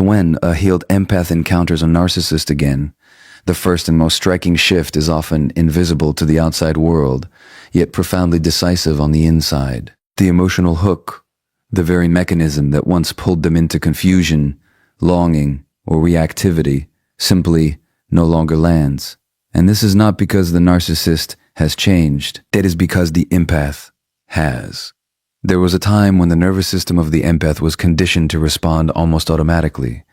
To when a healed empath encounters a narcissist again, the first and most striking shift is often invisible to the outside world, yet profoundly decisive on the inside. The emotional hook, the very mechanism that once pulled them into confusion, longing, or reactivity, simply no longer lands. And this is not because the narcissist has changed. It is because the empath has. There was a time when the nervous system of the empath was conditioned to respond almost automatically.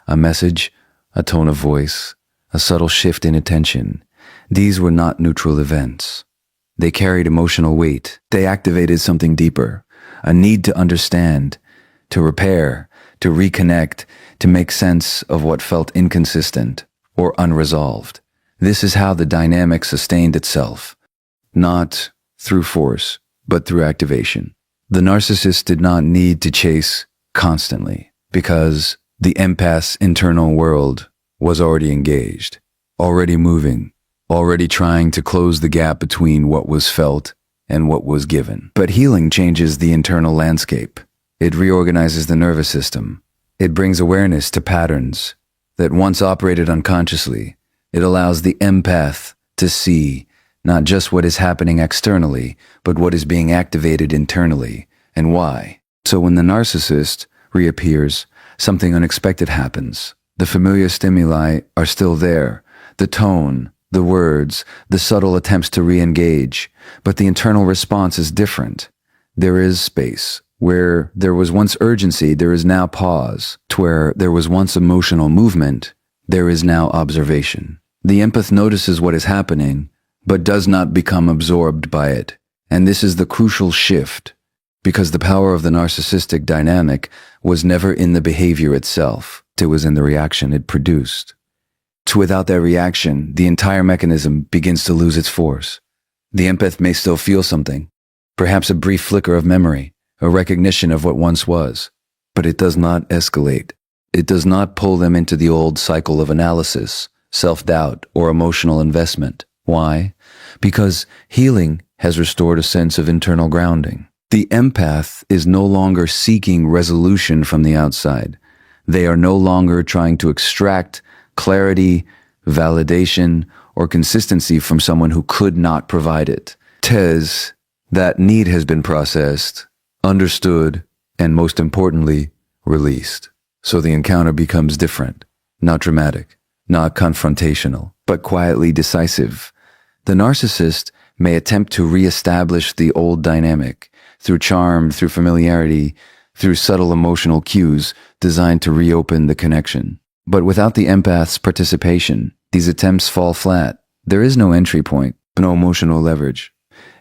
A message, a tone of voice, a subtle shift in attention. These were not neutral events. They carried emotional weight. They activated something deeper, a need to understand, to repair, to reconnect, to make sense of what felt inconsistent or unresolved. This is how the dynamic sustained itself, not through force, but through activation. The narcissist did not need to chase constantly because the empath's internal world was already engaged, already moving, already trying to close the gap between what was felt and what was given. But healing changes the internal landscape. It reorganizes the nervous system. It brings awareness to patterns that once operated unconsciously. It allows the empath to see not just what is happening externally, but what is being activated internally and why. So when the narcissist reappears, something unexpected happens. The familiar stimuli are still there, the tone, the words, the subtle attempts to re-engage, but the internal response is different. There is space. Where there was once urgency, there is now pause. To where there was once emotional movement, there is now observation. The empath notices what is happening, but does not become absorbed by it. And this is the crucial shift, because the power of the narcissistic dynamic was never in the behavior itself. It was in the reaction it produced. Without that reaction, the entire mechanism begins to lose its force. The empath may still feel something, perhaps a brief flicker of memory, a recognition of what once was, but it does not escalate. It does not pull them into the old cycle of analysis, self-doubt, or emotional investment. Why? Because healing has restored a sense of internal grounding. The empath is no longer seeking resolution from the outside. They are no longer trying to extract clarity, validation, or consistency from someone who could not provide it. That need has been processed, understood, and most importantly, released. So the encounter becomes different, not dramatic, not confrontational, but quietly decisive. The narcissist may attempt to reestablish the old dynamic through charm, through familiarity, through subtle emotional cues designed to reopen the connection. But without the empath's participation, these attempts fall flat. There is no entry point, no emotional leverage.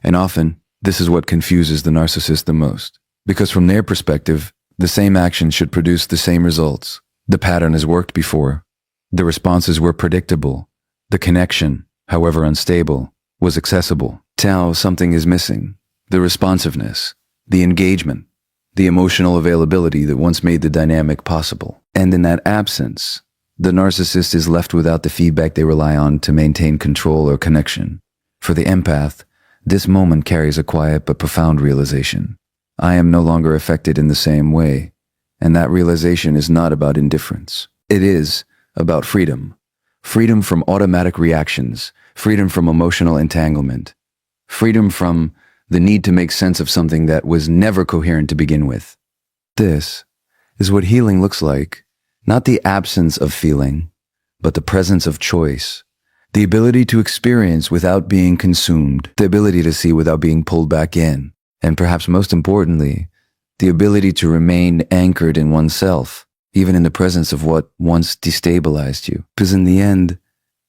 And often, this is what confuses the narcissist the most. Because from their perspective, the same action should produce the same results. The pattern has worked before. The responses were predictable. The connection, however unstable, was accessible. Now something is missing. The responsiveness, the engagement, the emotional availability that once made the dynamic possible. And in that absence, the narcissist is left without the feedback they rely on to maintain control or connection. For the empath, this moment carries a quiet but profound realization. I am no longer affected in the same way, and that realization is not about indifference. It is about freedom. Freedom from automatic reactions, freedom from emotional entanglement, freedom from the need to make sense of something that was never coherent to begin with. This is what healing looks like, not the absence of feeling, but the presence of choice. The ability to experience without being consumed, the ability to see without being pulled back in, and perhaps most importantly, the ability to remain anchored in oneself, even in the presence of what once destabilized you. Because in the end,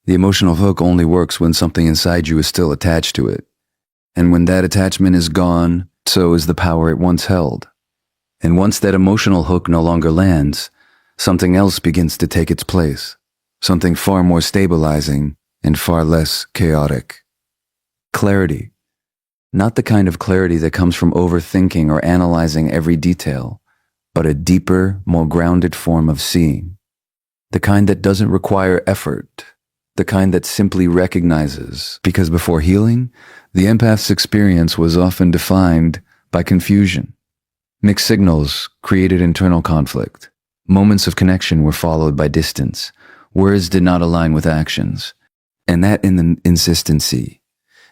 the emotional hook only works when something inside you is still attached to it. And when that attachment is gone, so is the power it once held. And once that emotional hook no longer lands, something else begins to take its place, something far more stabilizing and far less chaotic. Clarity. Not the kind of clarity that comes from overthinking or analyzing every detail, but a deeper, more grounded form of seeing. The kind that doesn't require effort, the kind that simply recognizes, because before healing, the empath's experience was often defined by confusion. Mixed signals created internal conflict. Moments of connection were followed by distance. Words did not align with actions. And that in the inconsistency.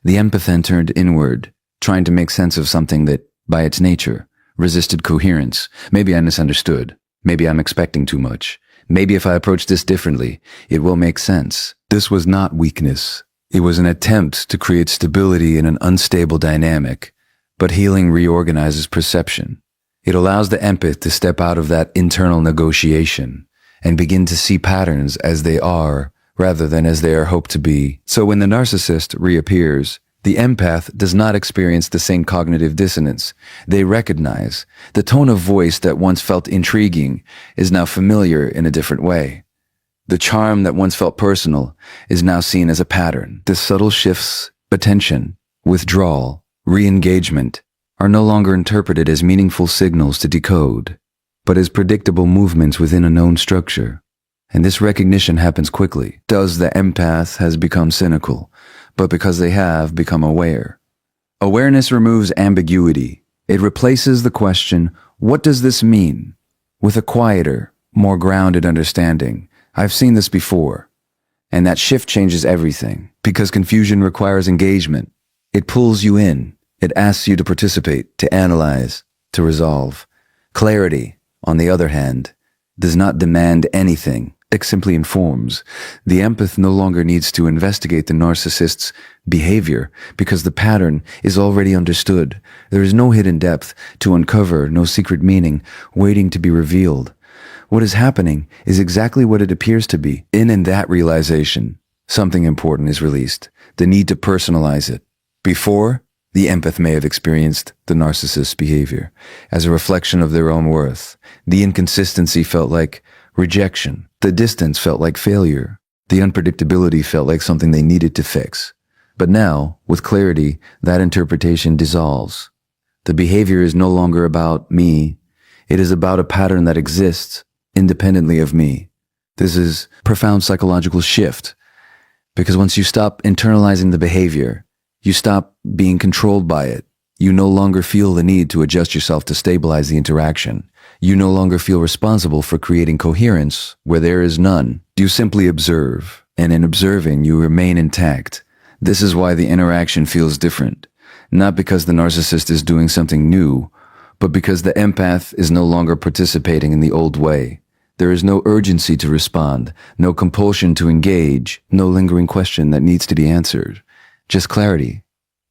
The empath then turned inward, trying to make sense of something that, by its nature, resisted coherence. Maybe I misunderstood. Maybe I'm expecting too much. Maybe if I approach this differently, it will make sense. This was not weakness. It was an attempt to create stability in an unstable dynamic. But healing reorganizes perception. It allows the empath to step out of that internal negotiation and begin to see patterns as they are rather than as they are hoped to be. So when the narcissist reappears, the empath does not experience the same cognitive dissonance. They recognize the tone of voice that once felt intriguing is now familiar in a different way. The charm that once felt personal is now seen as a pattern. The subtle shifts, attention, withdrawal, re-engagement are no longer interpreted as meaningful signals to decode, but as predictable movements within a known structure. And this recognition happens quickly. Does the empath has become cynical, but because they have become aware. Awareness removes ambiguity. It replaces the question, what does this mean? With a quieter, more grounded understanding. I've seen this before. And that shift changes everything. Because confusion requires engagement. It pulls you in. It asks you to participate, to analyze, to resolve. Clarity, on the other hand, does not demand anything. It simply informs. The empath no longer needs to investigate the narcissist's behavior because the pattern is already understood. There is no hidden depth to uncover, no secret meaning waiting to be revealed. What is happening is exactly what it appears to be. In that realization, something important is released. The need to personalize it. Before, the empath may have experienced the narcissist's behavior as a reflection of their own worth. The inconsistency felt like rejection. The distance felt like failure. The unpredictability felt like something they needed to fix. But now, with clarity, that interpretation dissolves. The behavior is no longer about me. It is about a pattern that exists independently of me. This is a profound psychological shift, because once you stop internalizing the behavior, you stop being controlled by it. You no longer feel the need to adjust yourself to stabilize the interaction. You no longer feel responsible for creating coherence where there is none. You simply observe, and in observing, you remain intact. This is why the interaction feels different. Not because the narcissist is doing something new, but because the empath is no longer participating in the old way. There is no urgency to respond, no compulsion to engage, no lingering question that needs to be answered. Just clarity.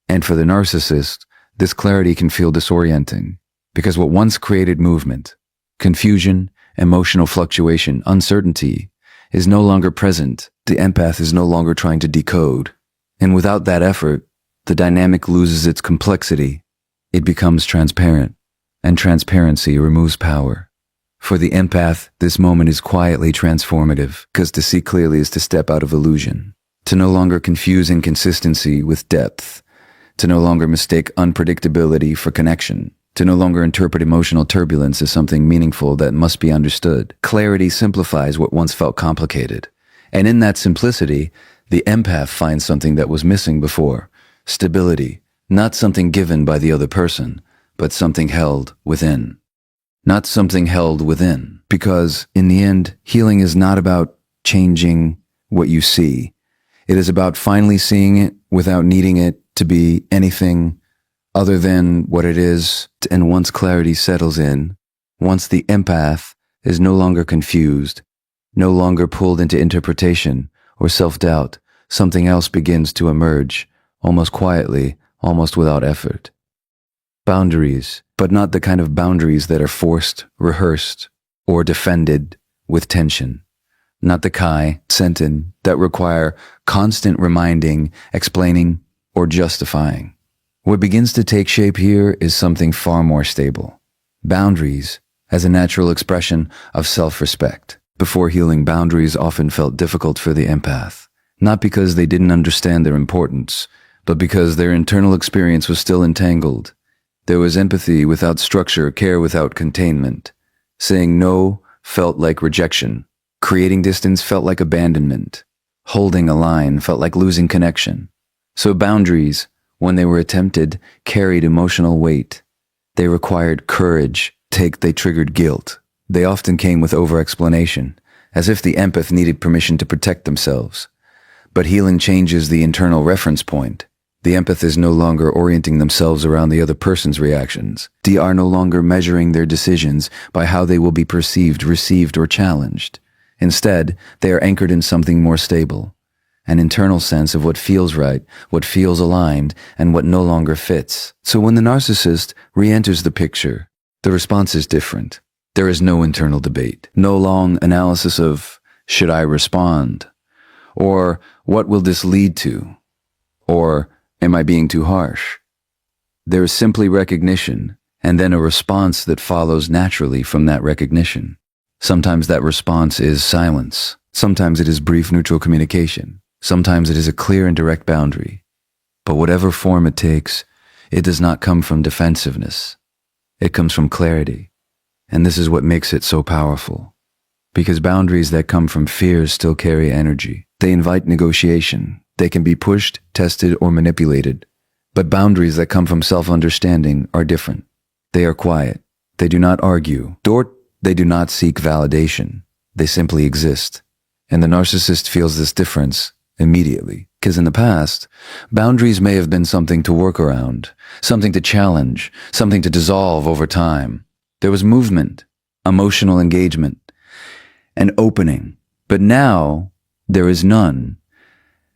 And for the narcissist, this clarity can feel disorienting, because what once created movement, confusion, emotional fluctuation, uncertainty, is no longer present. The empath is no longer trying to decode. And without that effort, the dynamic loses its complexity. It becomes transparent, and transparency removes power. For the empath, this moment is quietly transformative, because to see clearly is to step out of illusion, to no longer confuse inconsistency with depth, to no longer mistake unpredictability for connection, to no longer interpret emotional turbulence as something meaningful that must be understood. Clarity simplifies what once felt complicated. And in that simplicity, the empath finds something that was missing before. Stability, not something given by the other person, but something held within. Not something held within. Because, in the end, healing is not about changing what you see. It is about finally seeing it without needing it to be anything other than what it is. And once clarity settles in, once the empath is no longer confused, no longer pulled into interpretation or self-doubt, something else begins to emerge, almost quietly, almost without effort. Boundaries, but not the kind of boundaries that are forced, rehearsed, or defended with tension. Not the sentence that require constant reminding, explaining, or justifying. What begins to take shape here is something far more stable. Boundaries as a natural expression of self-respect. Before healing, boundaries often felt difficult for the empath, not because they didn't understand their importance, but because their internal experience was still entangled. There was empathy without structure, care without containment. Saying no felt like rejection. Creating distance felt like abandonment. Holding a line felt like losing connection. So boundaries, when they were attempted, carried emotional weight. They required courage. They triggered guilt. They often came with over-explanation, as if the empath needed permission to protect themselves. But healing changes the internal reference point. The empath is no longer orienting themselves around the other person's reactions. They are no longer measuring their decisions by how they will be perceived, received, or challenged. Instead, they are anchored in something more stable, an internal sense of what feels right, what feels aligned, and what no longer fits. So when the narcissist re-enters the picture, the response is different. There is no internal debate, no long analysis of, should I respond? Or, what will this lead to? Or, am I being too harsh? There is simply recognition, and then a response that follows naturally from that recognition. Sometimes that response is silence. Sometimes it is brief neutral communication. Sometimes it is a clear and direct boundary. But whatever form it takes, it does not come from defensiveness. It comes from clarity. And this is what makes it so powerful. Because boundaries that come from fear still carry energy. They invite negotiation. They can be pushed, tested, or manipulated. But boundaries that come from self-understanding are different. They are quiet. They do not argue. They do not seek validation. They simply exist. And the narcissist feels this difference immediately. Because in the past, boundaries may have been something to work around, something to challenge, something to dissolve over time. There was movement, emotional engagement, and opening. But now, there is none.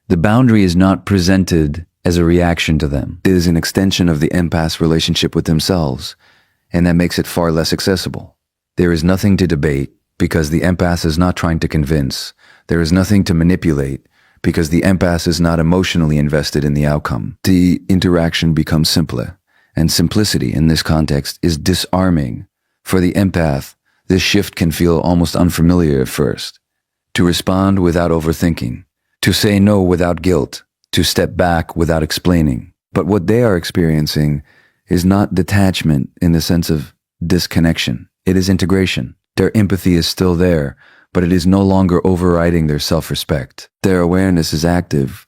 The boundary is not presented as a reaction to them. It is an extension of the empath's relationship with themselves, and that makes it far less accessible. There is nothing to debate because the empath is not trying to convince. There is nothing to manipulate because the empath is not emotionally invested in the outcome. The interaction becomes simpler, and simplicity in this context is disarming. For the empath, this shift can feel almost unfamiliar at first. To respond without overthinking, to say no without guilt, to step back without explaining. But what they are experiencing is not detachment in the sense of disconnection. It is integration. Their empathy is still there, but it is no longer overriding their self-respect. Their awareness is active,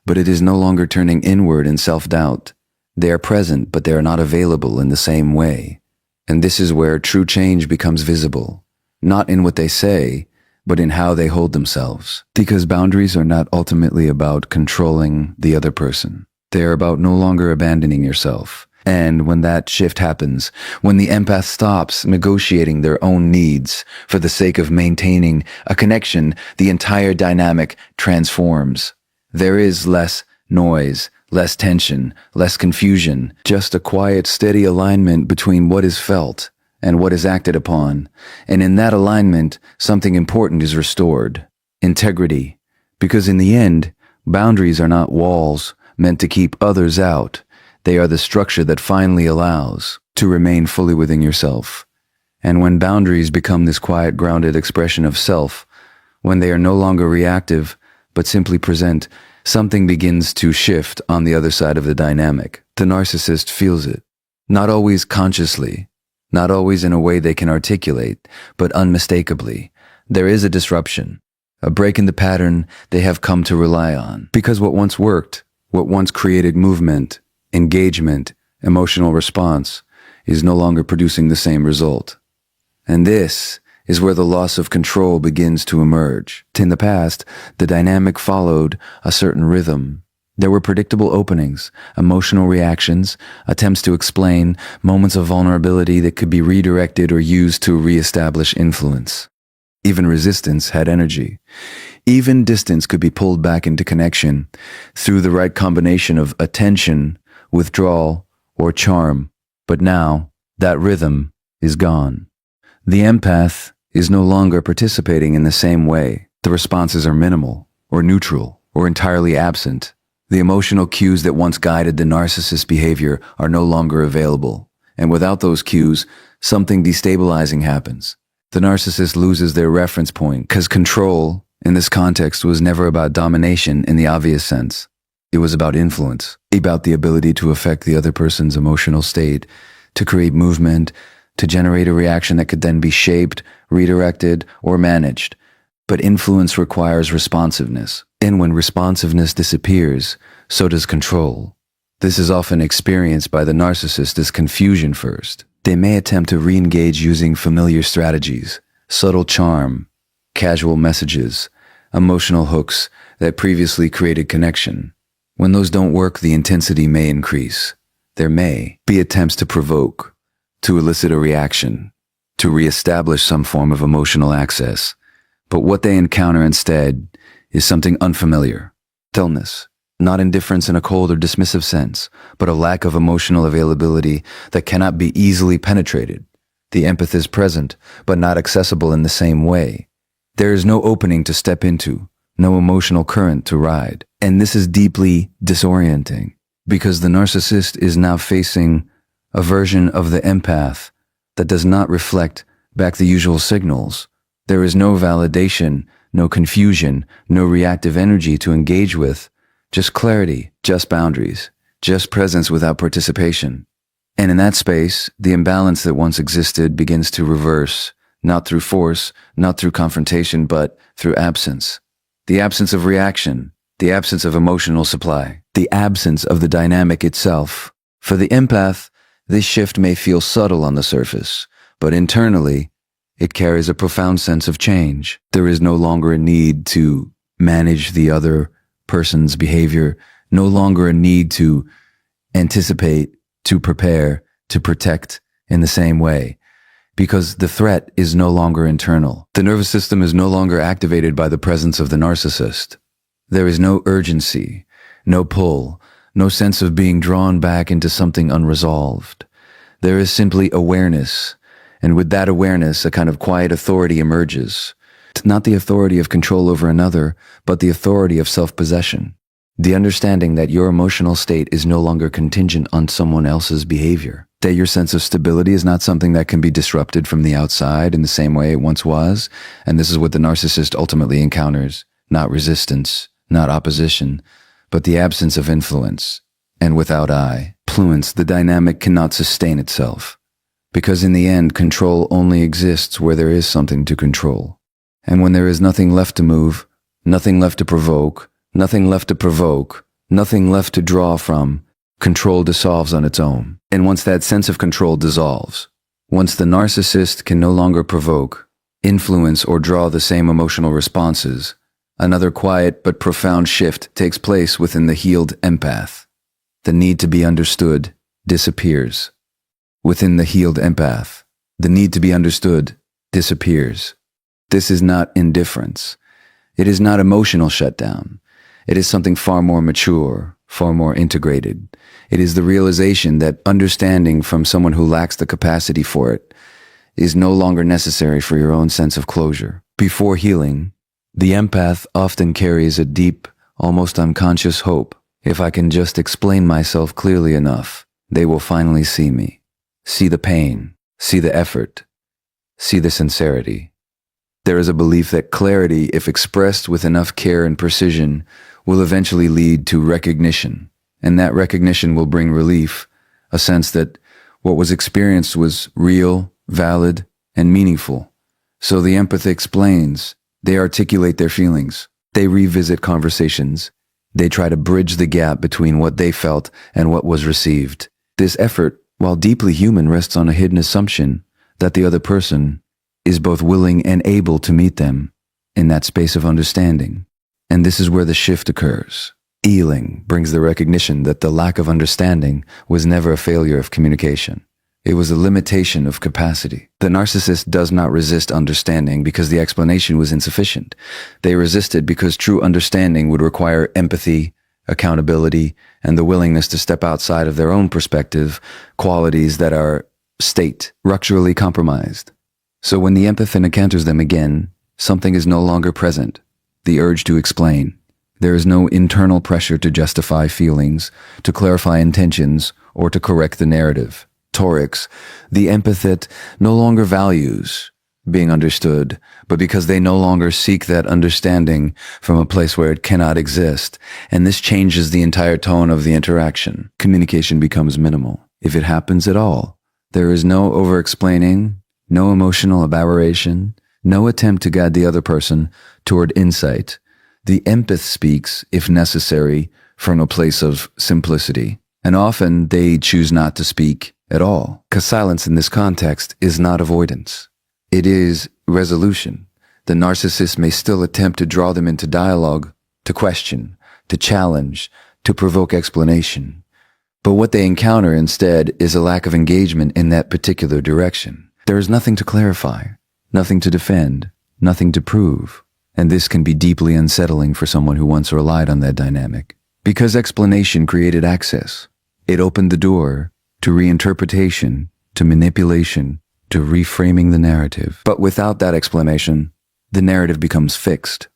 but it is no longer turning inward in self-doubt. They are present, but they are not available in the same way. And this is where true change becomes visible, not in what they say, but in how they hold themselves. Because boundaries are not ultimately about controlling the other person. They are about no longer abandoning yourself. And when that shift happens, when the empath stops negotiating their own needs for the sake of maintaining a connection, the entire dynamic transforms. There is less noise, less tension, less confusion, just a quiet, steady alignment between what is felt and what is acted upon. And in that alignment, something important is restored. Integrity. Because in the end, boundaries are not walls meant to keep others out. They are the structure that finally allows to remain fully within yourself. And when boundaries become this quiet, grounded expression of self, when they are no longer reactive, but simply present, something begins to shift on the other side of the dynamic. The narcissist feels it. Not always consciously, not always in a way they can articulate, but unmistakably. There is a disruption, a break in the pattern they have come to rely on. Because what once worked, what once created movement, engagement, emotional response, is no longer producing the same result. And this is where the loss of control begins to emerge. In the past, the dynamic followed a certain rhythm. There were predictable openings, emotional reactions, attempts to explain, moments of vulnerability that could be redirected or used to reestablish influence. Even resistance had energy. Even distance could be pulled back into connection through the right combination of attention, withdrawal, or charm. But now, that rhythm is gone. The empath is no longer participating in the same way. The responses are minimal, or neutral, or entirely absent. The emotional cues that once guided the narcissist's behavior are no longer available. And without those cues, something destabilizing happens. The narcissist loses their reference point, because control, in this context, was never about domination in the obvious sense. It was about influence, about the ability to affect the other person's emotional state, to create movement, to generate a reaction that could then be shaped, redirected, or managed. But influence requires responsiveness. And when responsiveness disappears, so does control. This is often experienced by the narcissist as confusion first. They may attempt to re-engage using familiar strategies, subtle charm, casual messages, emotional hooks that previously created connection. When those don't work, the intensity may increase. There may be attempts to provoke, to elicit a reaction, to reestablish some form of emotional access. But what they encounter instead is something unfamiliar. Dullness, not indifference in a cold or dismissive sense, but a lack of emotional availability that cannot be easily penetrated. The empath is present, but not accessible in the same way. There is no opening to step into, no emotional current to ride. And this is deeply disorienting, because the narcissist is now facing a version of the empath that does not reflect back the usual signals. There is no validation, no confusion, no reactive energy to engage with, just clarity, just boundaries, just presence without participation. And in that space, the imbalance that once existed begins to reverse, not through force, not through confrontation, but through absence. The absence of reaction, the absence of emotional supply, the absence of the dynamic itself. For the empath, this shift may feel subtle on the surface, but internally, it carries a profound sense of change. There is no longer a need to manage the other person's behavior, no longer a need to anticipate, to prepare, to protect in the same way, because the threat is no longer internal. The nervous system is no longer activated by the presence of the narcissist. There is no urgency, no pull, no sense of being drawn back into something unresolved. There is simply awareness, and with that awareness, a kind of quiet authority emerges. Not the authority of control over another, but the authority of self-possession. The understanding that your emotional state is no longer contingent on someone else's behavior. That your sense of stability is not something that can be disrupted from the outside in the same way it once was. And this is what the narcissist ultimately encounters. Not resistance, not opposition, but the absence of influence. And without influence, the dynamic cannot sustain itself. Because in the end, control only exists where there is something to control. And when there is nothing left to move, nothing left to provoke, nothing left to provoke, nothing left to draw from, control dissolves on its own. And once that sense of control dissolves, once the narcissist can no longer provoke, influence, or draw the same emotional responses, another quiet but profound shift takes place within the healed empath. The need to be understood disappears. Within the healed empath, the need to be understood disappears. This is not indifference. It is not emotional shutdown. It is something far more mature, far more integrated. It is the realization that understanding from someone who lacks the capacity for it is no longer necessary for your own sense of closure. Before healing, the empath often carries a deep, almost unconscious hope. If I can just explain myself clearly enough, they will finally see me. See the pain, see the effort, see the sincerity. There is a belief that clarity, if expressed with enough care and precision, will eventually lead to recognition, and that recognition will bring relief, a sense that what was experienced was real, valid, and meaningful. So the empath explains, they articulate their feelings, they revisit conversations, they try to bridge the gap between what they felt and what was received. This effort, while deeply human, rests on a hidden assumption that the other person is both willing and able to meet them in that space of understanding. And this is where the shift occurs. Healing brings the recognition that the lack of understanding was never a failure of communication. It was a limitation of capacity. The narcissist does not resist understanding because the explanation was insufficient. They resisted because true understanding would require empathy, accountability, and the willingness to step outside of their own perspective, qualities that are structurally compromised. So when the empath encounters them again, something is no longer present. The urge to explain. There is no internal pressure to justify feelings, to clarify intentions, or to correct the narrative. Torix, the empath no longer values being understood, but because they no longer seek that understanding from a place where it cannot exist, and this changes the entire tone of the interaction. Communication becomes minimal. If it happens at all, there is no over-explaining, no emotional elaboration, no attempt to guide the other person toward insight. The empath speaks, if necessary, from a place of simplicity. And often they choose not to speak at all, because silence in this context is not avoidance. It is resolution. The narcissist may still attempt to draw them into dialogue, to question, to challenge, to provoke explanation. But what they encounter instead is a lack of engagement in that particular direction. There is nothing to clarify, nothing to defend, nothing to prove. And this can be deeply unsettling for someone who once relied on that dynamic. Because explanation created access. It opened the door to reinterpretation, to manipulation, to reframing the narrative. But without that explanation, the narrative becomes fixed.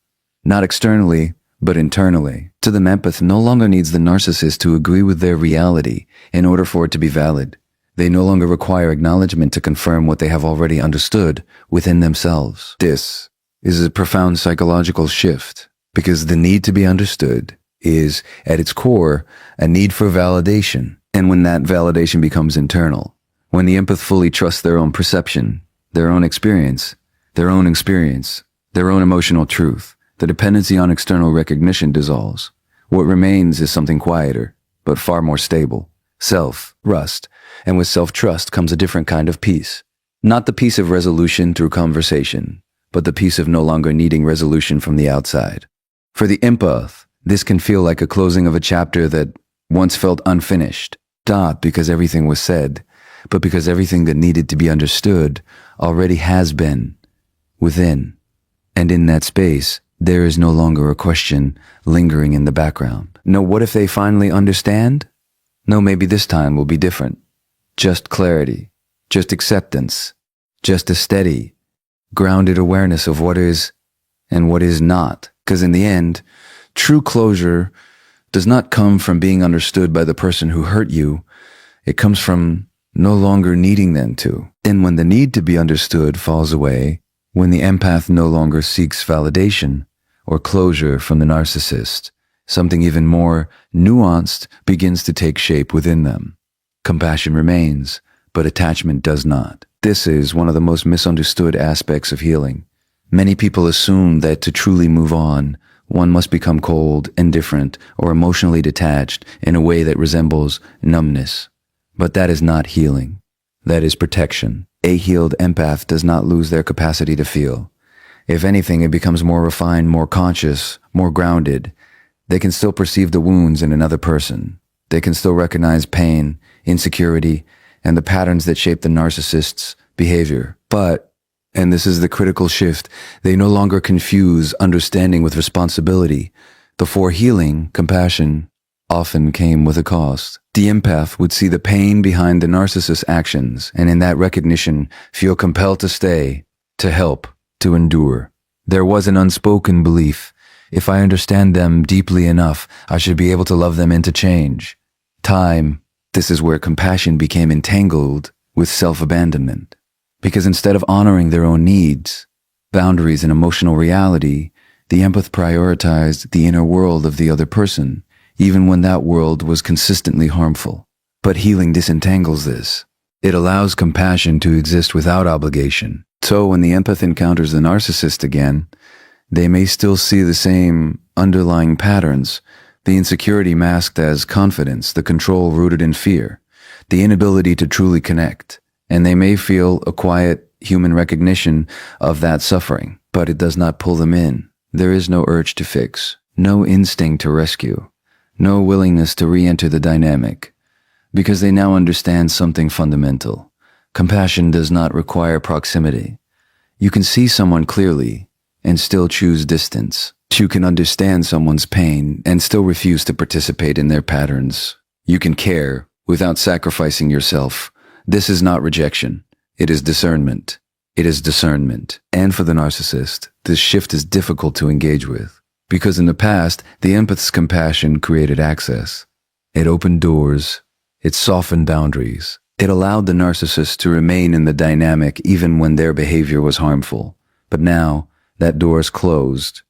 Not externally, but internally. So the empath no longer needs the narcissist to agree with their reality in order for it to be valid. They no longer require acknowledgement to confirm what they have already understood within themselves. This is a profound psychological shift, because the need to be understood is, at its core, a need for validation. And when that validation becomes internal, when the empath fully trusts their own perception, their own experience, their own emotional truth, the dependency on external recognition dissolves. What remains is something quieter, but far more stable. Self-trust. And with self-trust comes a different kind of peace. Not the peace of resolution through conversation, but the peace of no longer needing resolution from the outside. For the empath, this can feel like a closing of a chapter that once felt unfinished, not because everything was said, but because everything that needed to be understood already has been within. And in that space, there is no longer a question lingering in the background. No, what if they finally understand? No, maybe this time will be different. Just clarity, just acceptance, just a steady, grounded awareness of what is and what is not. Because in the end, true closure does not come from being understood by the person who hurt you. It comes from no longer needing them to. And when the need to be understood falls away, when the empath no longer seeks validation or closure from the narcissist, something even more nuanced begins to take shape within them. Compassion remains, but attachment does not. This is one of the most misunderstood aspects of healing. Many people assume that to truly move on, one must become cold, indifferent, or emotionally detached in a way that resembles numbness. But that is not healing. That is protection. A healed empath does not lose their capacity to feel. If anything, it becomes more refined, more conscious, more grounded. They can still perceive the wounds in another person. They can still recognize pain, insecurity, and the patterns that shape the narcissist's behavior. But, and this is the critical shift, they no longer confuse understanding with responsibility. Before healing, compassion often came with a cost. The empath would see the pain behind the narcissist's actions, and in that recognition, feel compelled to stay, to help, to endure. There was an unspoken belief: if I understand them deeply enough, I should be able to love them into change. This is where compassion became entangled with self-abandonment. Because instead of honoring their own needs, boundaries, and emotional reality, the empath prioritized the inner world of the other person, even when that world was consistently harmful. But healing disentangles this. It allows compassion to exist without obligation. So when the empath encounters the narcissist again, they may still see the same underlying patterns: the insecurity masked as confidence, the control rooted in fear, the inability to truly connect, and they may feel a quiet human recognition of that suffering, but it does not pull them in. There is no urge to fix, no instinct to rescue, no willingness to re-enter the dynamic, because they now understand something fundamental. Compassion does not require proximity. You can see someone clearly and still choose distance. You can understand someone's pain and still refuse to participate in their patterns. You can care without sacrificing yourself. This is not rejection. It is discernment. It is discernment. And for the narcissist, this shift is difficult to engage with, because in the past, the empath's compassion created access. It opened doors. It softened boundaries. It allowed the narcissist to remain in the dynamic even when their behavior was harmful. But now, that door is closed.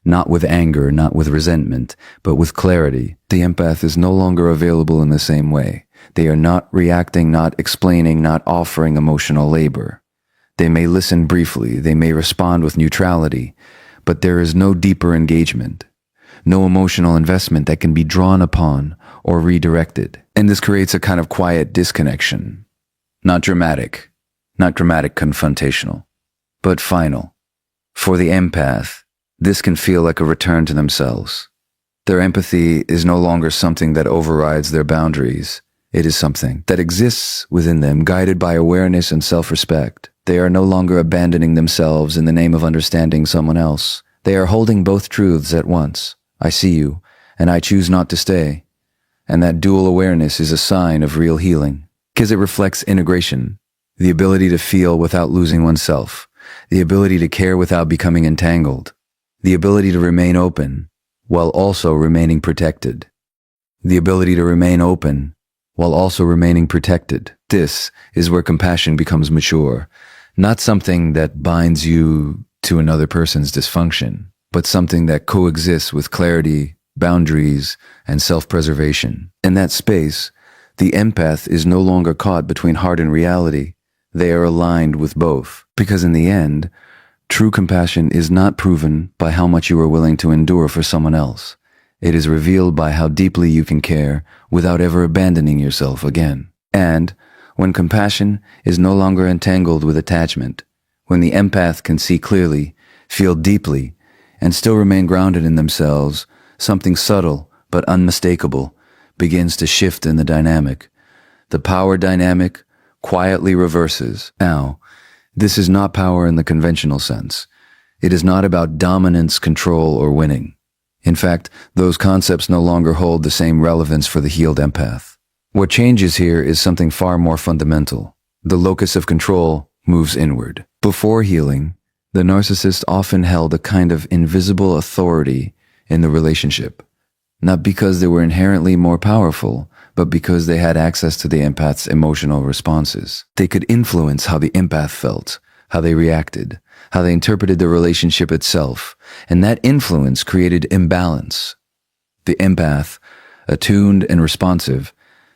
Not with anger, not with resentment, but with clarity. The empath is no longer available in the same way. They are not reacting, not explaining, not offering emotional labor. They may listen briefly, they may respond with neutrality, but there is no deeper engagement, no emotional investment that can be drawn upon or redirected. And this creates a kind of quiet disconnection. Not dramatic, confrontational, but final. For the empath, this can feel like a return to themselves. Their empathy is no longer something that overrides their boundaries. It is something that exists within them, guided by awareness and self-respect. They are no longer abandoning themselves in the name of understanding someone else. They are holding both truths at once. I see you, and I choose not to stay. And that dual awareness is a sign of real healing, because it reflects integration, the ability to feel without losing oneself, the ability to care without becoming entangled, the ability to remain open while also remaining protected, the ability to remain open while also remaining protected. This is where compassion becomes mature, not something that binds you to another person's dysfunction, but something that coexists with clarity, boundaries, and self-preservation. In that space, the empath is no longer caught between heart and reality. They are aligned with both, because in the end, true compassion is not proven by how much you are willing to endure for someone else. It is revealed by how deeply you can care without ever abandoning yourself again. And when compassion is no longer entangled with attachment, when the empath can see clearly, feel deeply, and still remain grounded in themselves, something subtle but unmistakable begins to shift in the dynamic. The power dynamic quietly reverses. Now, this is not power in the conventional sense. It is not about dominance, control, or winning. In fact, those concepts no longer hold the same relevance for the healed empath. What changes here is something far more fundamental. The locus of control moves inward. Before healing, the narcissist often held a kind of invisible authority in the relationship, not because they were inherently more powerful, but because they had access to the empath's emotional responses. They could influence how the empath felt, how they reacted, how they interpreted the relationship itself, and that influence created imbalance. The empath, attuned and responsive,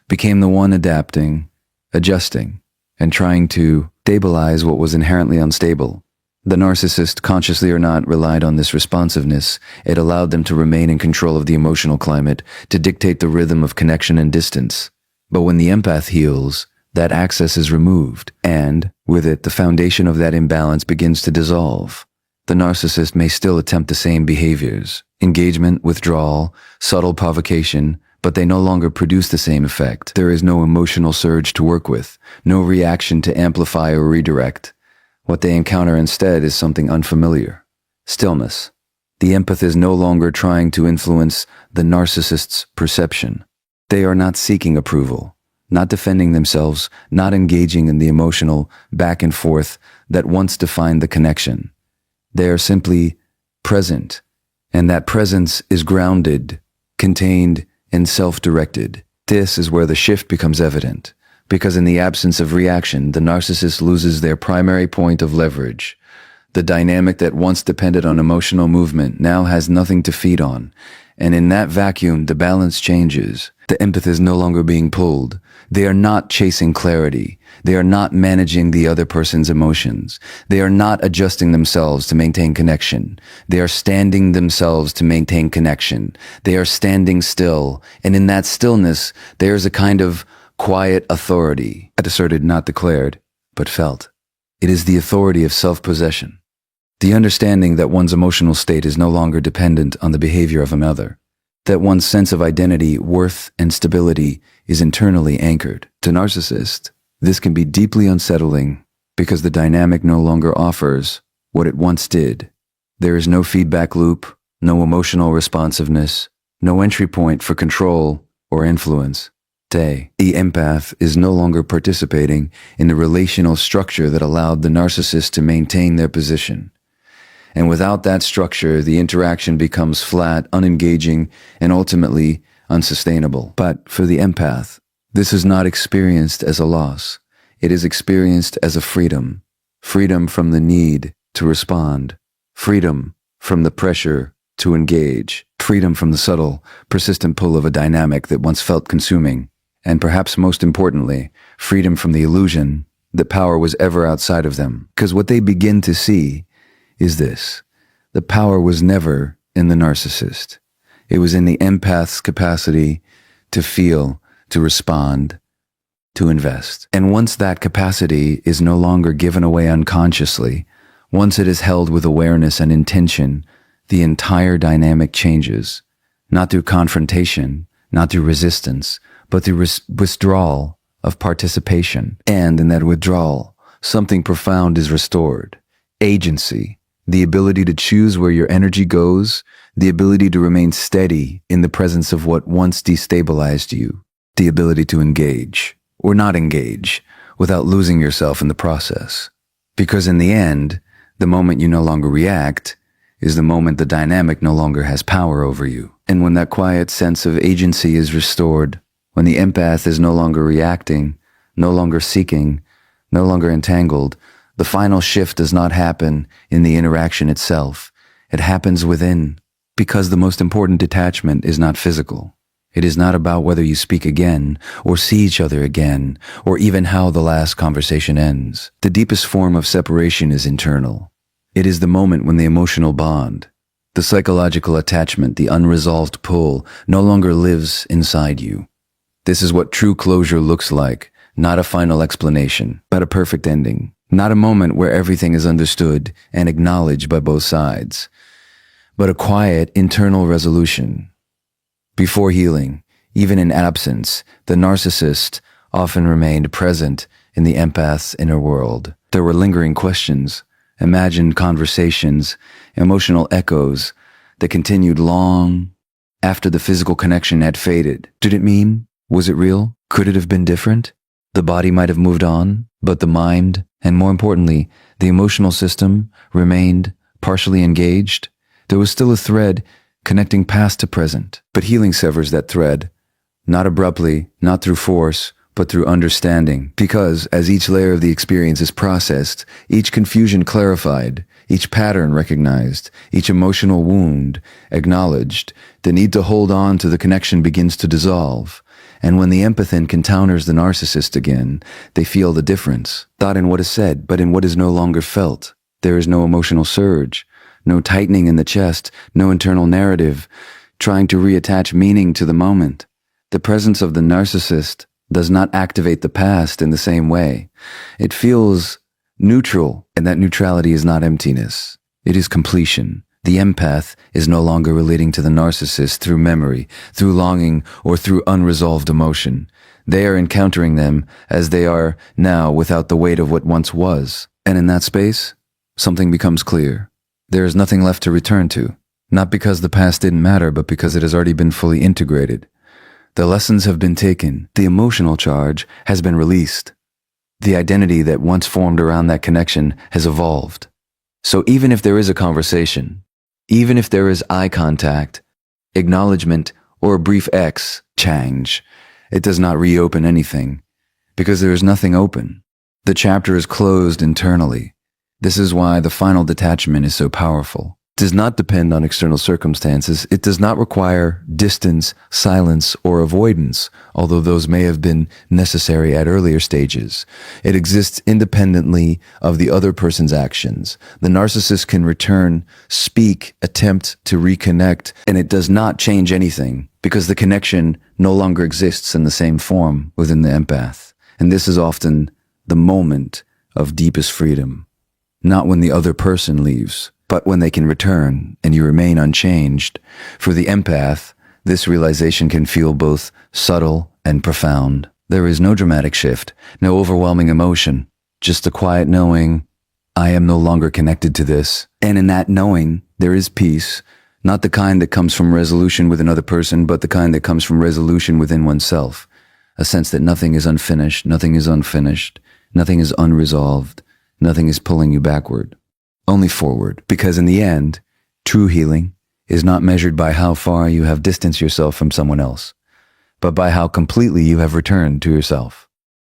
became the one adapting, adjusting, and trying to stabilize what was inherently unstable. The narcissist, consciously or not, relied on this responsiveness. It allowed them to remain in control of the emotional climate, to dictate the rhythm of connection and distance. But when the empath heals, that access is removed, and, with it, the foundation of that imbalance begins to dissolve. The narcissist may still attempt the same behaviors: engagement, withdrawal, subtle provocation, but they no longer produce the same effect. There is no emotional surge to work with, no reaction to amplify or redirect. What they encounter instead is something unfamiliar: stillness. The empath is no longer trying to influence the narcissist's perception. They are not seeking approval, not defending themselves, not engaging in the emotional back and forth that once defined the connection. They are simply present, and that presence is grounded, contained, and self-directed. This is where the shift becomes evident, because in the absence of reaction, the narcissist loses their primary point of leverage. The dynamic that once depended on emotional movement now has nothing to feed on, and in that vacuum, the balance changes. The empath is no longer being pulled. They are not chasing clarity. They are not managing the other person's emotions. They are not adjusting themselves to maintain connection. They are standing themselves to maintain connection. They are standing still, and in that stillness, there is a kind of quiet authority, asserted, not declared, but felt. It is the authority of self-possession. The understanding that one's emotional state is no longer dependent on the behavior of another, that one's sense of identity, worth, and stability is internally anchored. To narcissist, this can be deeply unsettling because the dynamic no longer offers what it once did. There is no feedback loop, no emotional responsiveness, no entry point for control or influence. The empath is no longer participating in the relational structure that allowed the narcissist to maintain their position. And without that structure, the interaction becomes flat, unengaging, and ultimately unsustainable. But for the empath, this is not experienced as a loss. It is experienced as a freedom. Freedom from the need to respond. Freedom from the pressure to engage. Freedom from the subtle, persistent pull of a dynamic that once felt consuming. And perhaps most importantly, freedom from the illusion that power was ever outside of them. Because what they begin to see is this: the power was never in the narcissist. It was in the empath's capacity to feel, to respond, to invest. And once that capacity is no longer given away unconsciously, once it is held with awareness and intention, the entire dynamic changes, not through confrontation, not through resistance, but through withdrawal of participation. And in that withdrawal, something profound is restored. Agency, the ability to choose where your energy goes, the ability to remain steady in the presence of what once destabilized you, the ability to engage, or not engage, without losing yourself in the process. Because in the end, the moment you no longer react is the moment the dynamic no longer has power over you. And when that quiet sense of agency is restored, when the empath is no longer reacting, no longer seeking, no longer entangled, the final shift does not happen in the interaction itself. It happens within, because the most important detachment is not physical. It is not about whether you speak again, or see each other again, or even how the last conversation ends. The deepest form of separation is internal. It is the moment when the emotional bond, the psychological attachment, the unresolved pull, no longer lives inside you. This is what true closure looks like, not a final explanation, but a perfect ending. Not a moment where everything is understood and acknowledged by both sides, but a quiet internal resolution. Before healing, even in absence, the narcissist often remained present in the empath's inner world. There were lingering questions, imagined conversations, emotional echoes that continued long after the physical connection had faded. Did it mean? Was it real? Could it have been different? The body might have moved on, but the mind, and more importantly, the emotional system, remained partially engaged. There was still a thread connecting past to present, but healing severs that thread, not abruptly, not through force, but through understanding. Because as each layer of the experience is processed, each confusion clarified, each pattern recognized, each emotional wound acknowledged, the need to hold on to the connection begins to dissolve. And when the empath encounters the narcissist again, they feel the difference, not in what is said, but in what is no longer felt. There is no emotional surge, no tightening in the chest, no internal narrative, trying to reattach meaning to the moment. The presence of the narcissist does not activate the past in the same way. It feels neutral, and that neutrality is not emptiness. It is completion. The empath is no longer relating to the narcissist through memory, through longing, or through unresolved emotion. They are encountering them as they are now without the weight of what once was. And in that space, something becomes clear. There is nothing left to return to, not because the past didn't matter, but because it has already been fully integrated. The lessons have been taken. The emotional charge has been released. The identity that once formed around that connection has evolved. So even if there is a conversation, even if there is eye contact, acknowledgement, or a brief exchange, it does not reopen anything, because there is nothing open. The chapter is closed internally. This is why the final detachment is so powerful. It does not depend on external circumstances. It does not require distance, silence, or avoidance, although those may have been necessary at earlier stages. It exists independently of the other person's actions. The narcissist can return, speak, attempt to reconnect, and it does not change anything because the connection no longer exists in the same form within the empath. And this is often the moment of deepest freedom. Not when the other person leaves, but when they can return and you remain unchanged. For the empath, this realization can feel both subtle and profound. There is no dramatic shift, no overwhelming emotion, just a quiet knowing, I am no longer connected to this. And in that knowing, there is peace, not the kind that comes from resolution with another person, but the kind that comes from resolution within oneself. A sense that nothing is unfinished, nothing is unfinished, nothing is unresolved, nothing is pulling you backward. Only forward, because in the end, true healing is not measured by how far you have distanced yourself from someone else, but by how completely you have returned to yourself.